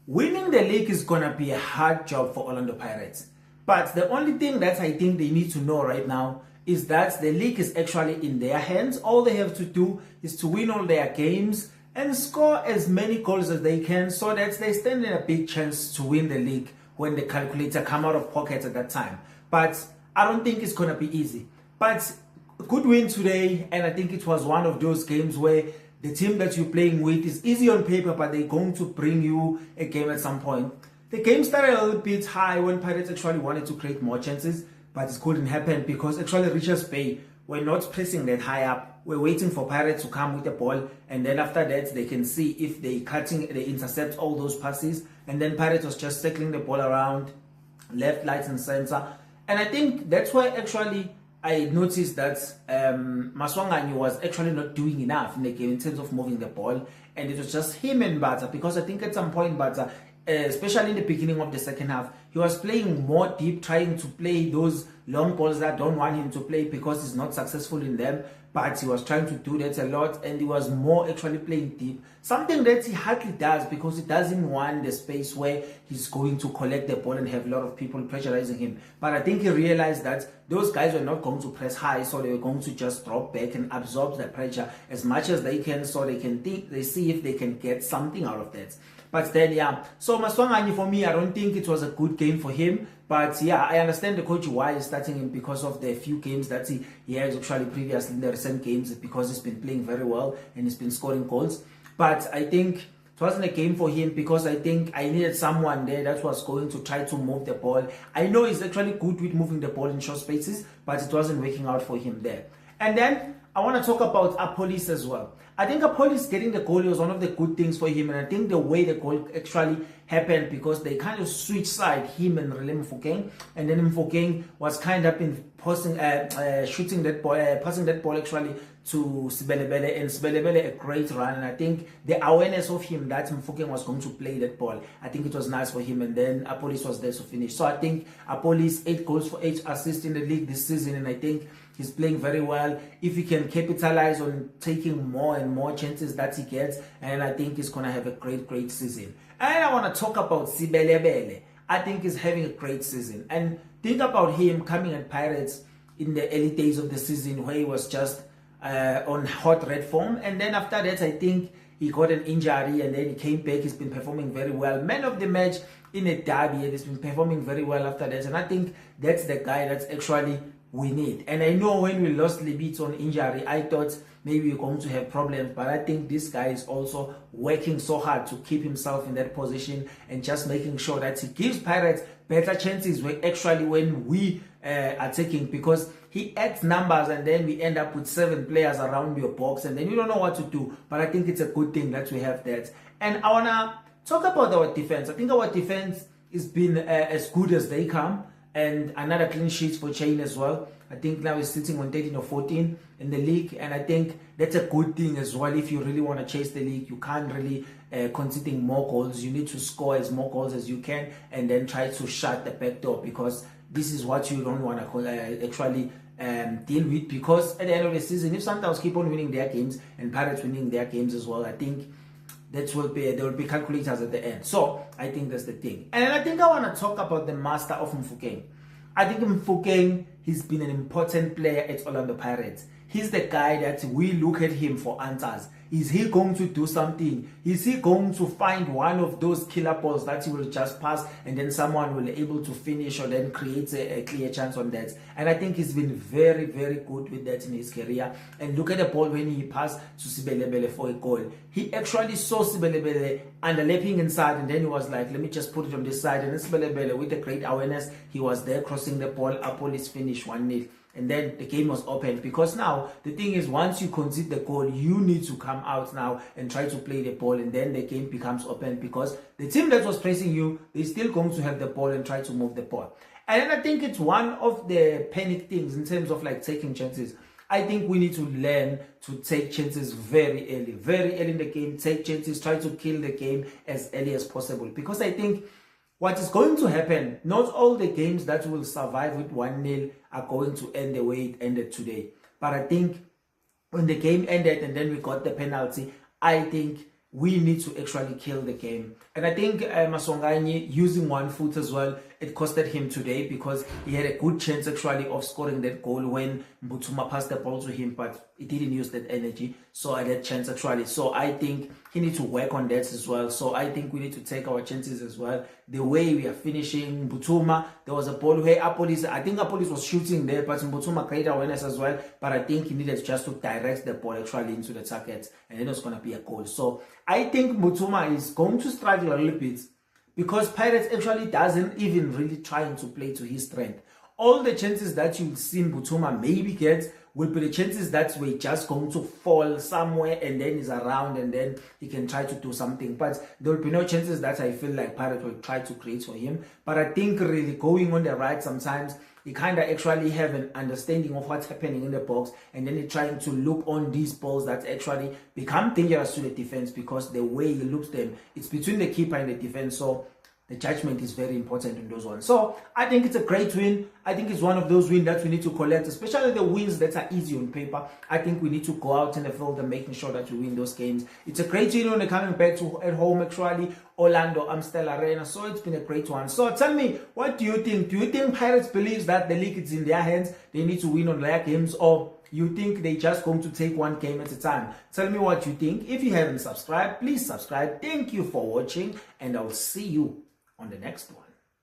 winning the league is going to be a hard job for Orlando Pirates. But the only thing that I think they need to know right now is that the league is actually in their hands. All they have to do is to win all their games and score as many goals as they can so that they stand in a big chance to win the league when the calculator come out of pocket at that time. But I don't think it's going to be easy. But good win today, and I think it was one of those games where the team that you're playing with is easy on paper, but they're going to bring you a game at some point. The game started a little bit high when Pirates actually wanted to create more chances, but it couldn't happen because actually Richards Bay were not pressing that high up. We're waiting for Pirates to come with the ball, and then after that they can see if they intercept all those passes, and then Pirates was just circling the ball around left, right, and center. And I think that's why actually I noticed that Maswanganyi was actually not doing enough in the game in terms of moving the ball, and it was just him and Bata, because I think at some point Bata, especially in the beginning of the second half, he was playing more deep, trying to play those long balls that don't want him to play because he's not successful in them, but he was trying to do that a lot, and he was more actually playing deep, something that he hardly does because he doesn't want the space where he's going to collect the ball and have a lot of people pressurizing him. But I think he realized that those guys were not going to press high, so they were going to just drop back and absorb the pressure as much as they can, so they see if they can get something out of that. But then, yeah, so Maswanganyi, for me, I don't think it was a good game for him. But yeah, I understand the coach why he's starting him because of the few games that he has actually previously in the recent games, because he's been playing very well and he's been scoring goals. But I think it wasn't a game for him because I think I needed someone there that was going to try to move the ball. I know he's actually good with moving the ball in short spaces, but it wasn't working out for him there. And then I want to talk about Apolis as well. I think Apolis getting the goal was one of the good things for him, and I think the way the goal actually happened because they kind of switched side, him and Rele Mofokeng, and then Mofokeng was kind of in shooting that ball, passing that ball actually to Sibelebele, and Sibelebele a great run, and I think the awareness of him that Mofokeng was going to play that ball, I think it was nice for him, and then Apolis was there to finish. So I think Apolis 8 goals for 8 assists in the league this season, and I think he's playing very well. If he can capitalize on taking more and more chances that he gets, and I think he's going to have a great season. And I want to talk about Sibelebele. I think he's having a great season. And think about him coming at Pirates in the early days of the season where he was just on hot red form. And then after that, I think he got an injury and then he came back. He's been performing very well. Man of the match in a derby, and he's been performing very well after that. And I think that's the guy that's actually we need. And I know when we lost Libit on injury, I thought maybe we're going to have problems, but I think this guy is also working so hard to keep himself in that position and just making sure that he gives Pirates better chances when we are taking, because he adds numbers and then we end up with 7 players around your box and then you don't know what to do. But I think it's a good thing that we have that. And I want to talk about our defense. I think our defense has been as good as they come. And another clean sheet for Chain as well. I think now he's sitting on 13 or 14 in the league, and I think that's a good thing as well. If you really want to chase the league, you can't really conceding more goals. You need to score as more goals as you can, and then try to shut the back door, because this is what you don't want to actually deal with. Because at the end of the season, if Sundowns keep on winning their games and Pirates winning their games as well, I think there will be calculators at the end. So I think that's the thing. And I think I want to talk about the master of Mofokeng. I think Mofokeng, he's been an important player at Orlando Pirates. He's the guy that we look at him for answers. Is he going to do something? Is he going to find one of those killer balls that he will just pass and then someone will be able to finish or then create a clear chance on that? And I think he's been very good with that in his career. And look at the ball when he passed to Sibelebele for a goal. He actually saw Sibelebele underlapping inside, and then he was like, let me just put it on this side. And then Sibelebele, with a great awareness, he was there crossing the ball. Apolis finished 1-0. And then the game was opened, because now the thing is, once you concede the goal, you need to come out now and try to play the ball, and then the game becomes open, because the team that was pressing you, they're still going to have the ball and try to move the ball. And then I think it's one of the panic things in terms of like taking chances. I think we need to learn to take chances very early in the game. Take chances, try to kill the game as early as possible, because I think what is going to happen, not all the games that will survive with 1-0 are going to end the way it ended today. But I think when the game ended and then we got the penalty, I think we need to actually kill the game. And I think Maswanganyi using 1 foot as well, it costed him today, because he had a good chance actually of scoring that goal when Mbutuma passed the ball to him, but he didn't use that energy, so I had chance actually. So I think he needs to work on that as well. So I think we need to take our chances as well. The way we are finishing, Mbutuma, there was a ball where I think Apolis was shooting there, but Mbutuma created awareness as well, but I think he needed just to direct the ball actually into the target, and then it was going to be a goal. So I think Mbutuma is going to struggle a little bit, because Pirates actually doesn't even really trying to play to his strength. All the chances that you'll see Mbutuma maybe get will be the chances that we're just going to fall somewhere and then he's around and then he can try to do something. But there will be no chances that I feel like Pirates will try to create for him. But I think really going on the right sometimes, he kind of actually have an understanding of what's happening in the box, and then he's trying to look on these balls that actually become dangerous to the defense, because the way he looks them, it's between the keeper and the defense. So the judgment is very important in those ones. So I think it's a great win. I think it's one of those wins that we need to collect, especially the wins that are easy on paper. I think we need to go out in the field and making sure that we win those games. It's a great win when they're coming back to at home, actually, Orlando Amstel Arena. So it's been a great one. So tell me, what do you think? Do you think Pirates believes that the league is in their hands? They need to win on their games, or you think they're just going to take one game at a time? Tell me what you think. If you haven't subscribed, please subscribe. Thank you for watching, and I'll see you on the next one.